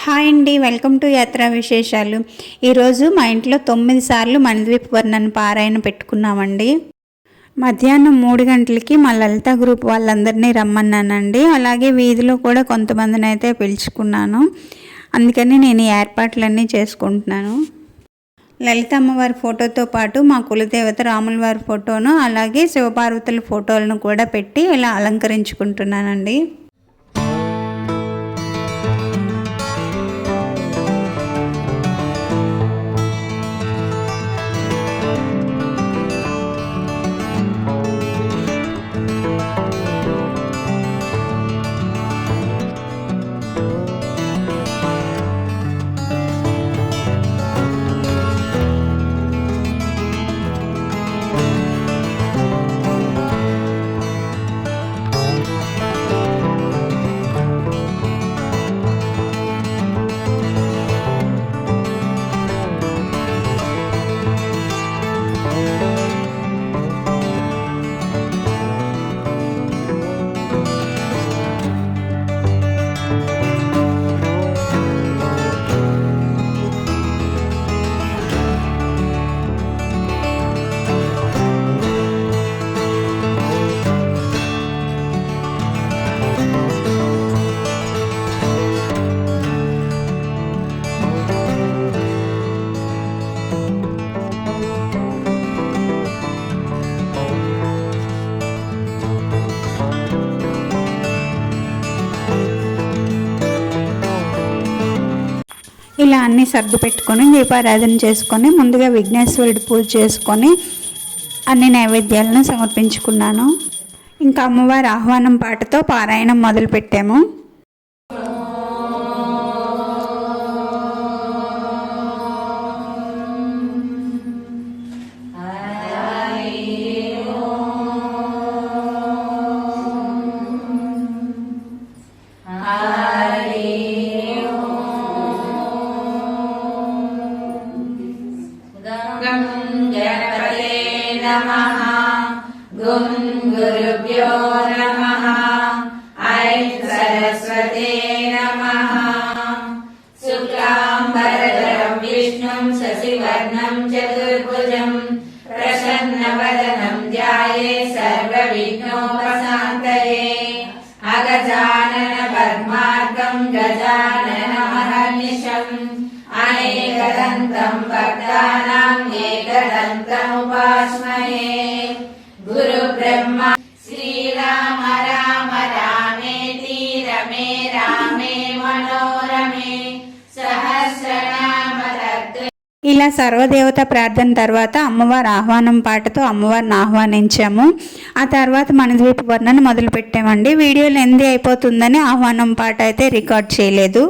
Hi అండి, welcome to యాత్రా విశేషాలు. ఈరోజు మా ఇంట్లో 9 సార్లు మణిద్వీప వర్ణన పారాయణ పెట్టుకున్నామండి. మధ్యాహ్నం 3 గంటలకి మా లలిత గ్రూప్ వాళ్ళందరినీ రమ్మన్నానండి. అలాగే వీధిలో కూడా కొంతమందిని అయితే పిలుచుకున్నాను. అందుకని నేను ఈ ఏర్పాట్లన్నీ చేసుకుంటున్నాను. లలిత అమ్మవారి ఫోటోతో పాటు మా కులదేవత రాముల వారి ఫోటోను, అలాగే శివపార్వతుల ఫోటోలను కూడా పెట్టి ఇలా అలంకరించుకుంటున్నానండి. ఇలా అన్నీ సర్దు పెట్టుకొని దీపారాధన చేసుకొని ముందుగా విఘ్నేశ్వరుడి పూజ చేసుకొని అన్ని నైవేద్యాలను సమర్పించుకున్నాను. ఇంకా అమ్మవారి ఆహ్వానం పాటతో పారాయణం మొదలుపెట్టాము. गुं गुरुभ्यो नमः। ऐं सरस्वते नमः। शुक्लाम्बरधरं विष्णुं शशिवर्णं चतुर्भुजं प्रसन्नवदनं ध्यायेत् सर्वविघ्नोपशान्तये। अगजानन पद्मार्कं गजाननमहर्निशम् अनेकदन्तं भक्तानाम् एकदन्तमुपास्महे। गुरु ब्रह्मा श्रीराम राम रामेति रमे रामे मनोरमे सहस्रनाम तत्तु. ఇలా సర్వదేవత ప్రార్థన తర్వాత అమ్మవారి ఆహ్వానం పాటతో అమ్మవారిని ఆహ్వానించాము. ఆ తర్వాత మణిద్వీప వర్ణన మొదలు పెట్టామండి. వీడియో లెంది అయిపోతుందని ఆహ్వానం పాట అయితే రికార్డ్ చేయలేదు.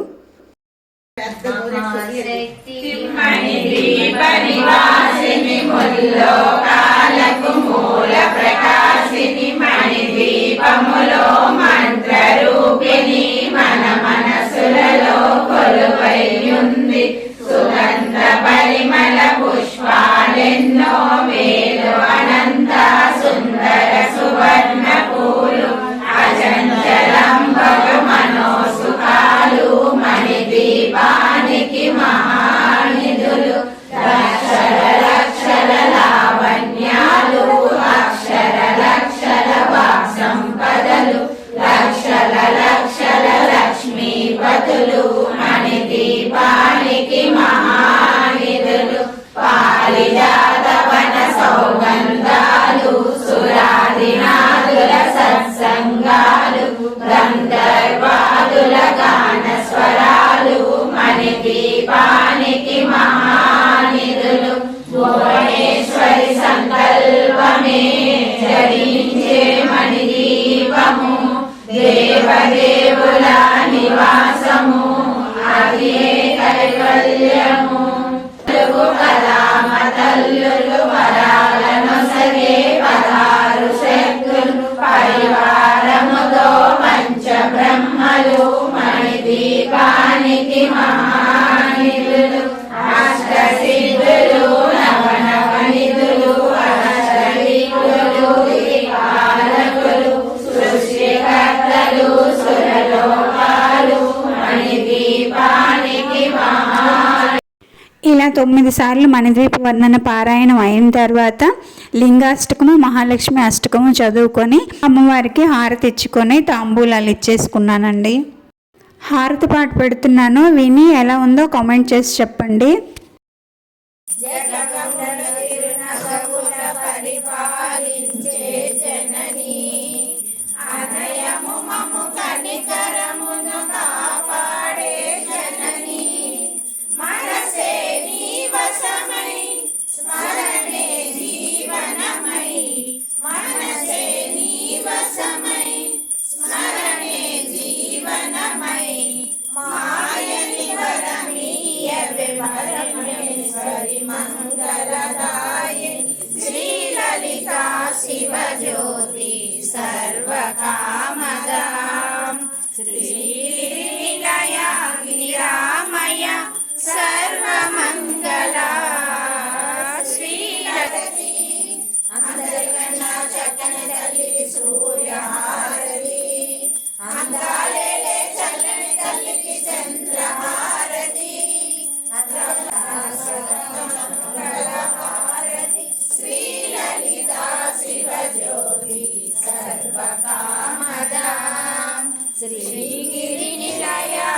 మూల ప్రకాశిని మణిద్వీపములో మంత్రరూపిణి మన మనసులలో కొలువైయుంది. సుగంధ పరిమళ పుష్పాలెన్నో వేలు అనంత సుందర సువర్ణ పూలు అచంచలంబగ మనోసుఖాలు మణిద్వీపానికి మహానిధులు. లక్షల లక్షల లావణ్యాలు అక్షర లక్షల వాక్సంపదలు లక్షల లక్షల లక్ష్మీపతులు మణిద్వీపానికి మహానిధులు. పారిజాత వన సౌగంధాలు సురాదినాదుల సత్సంగాలు గంధర్వాదుల గాన స్వరాలు మణిద్వీపానికి మహానిధులు. భువనేశ్వరి సంకల్పమే జరించే మణిద్వీపము దేవదేవుల నివాసము అది కైవల్యము. తల్లులు వరాలను సగే 16 శక్తులు పరివారముతో పంచబ్రహ్మలు మణిద్వీపానికి మహానిధులు. అష్టసిద్ధులు నవనవనిధులు అష్టదిక్కులు పాలకులు 9 సార్లు మణిద్వీప వర్ణన పారాయణం అయిన తర్వాత లింగాష్టకము మహాలక్ష్మి అష్టకము చదువుకొని అమ్మవారికి హారతి ఇచ్చుకొని తాంబూలాలు ఇచ్చేసుకున్నానండి. హారతి పాట పెడుతున్నాను, విని ఎలా ఉందో కామెంట్ చేసి చెప్పండి. పరిపాలించే జనని అనయము మము కనికరమును కాపాడే జనని మనసే నీ వశమై స్మరణే జీవనమై మనసే నీ వశమై స్మరణే జీవనమై మాయని వరమీయవే పరమేశ్వరి మంగళదాయిని శ్రీలలితా శివజ్యోతి సర్వకామదాం శ్రీనిలయ గిరామయ సర్వమంగళ శ్రీలలితి అందరికన్నా చక్కని తల్లి సూర్యహారతి అందాలే చల్లని తల్లికి చంద్రహారతి శ్రీలలితా శివజ్యోతి సర్వకామదాం శ్రీగిరి నిలయా.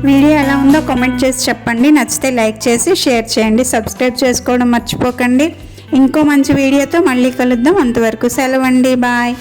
వీడియో ఎలా ఉందో కామెంట్ చేసి చెప్పండి. నచ్చితే లైక్ చేసి షేర్ చేయండి. సబ్స్క్రైబ్ చేసుకోవడం మర్చిపోకండి. ఇంకో మంచి వీడియోతో మళ్ళీ కలుద్దాం. అంతవరకు సెలవండి. బాయ్.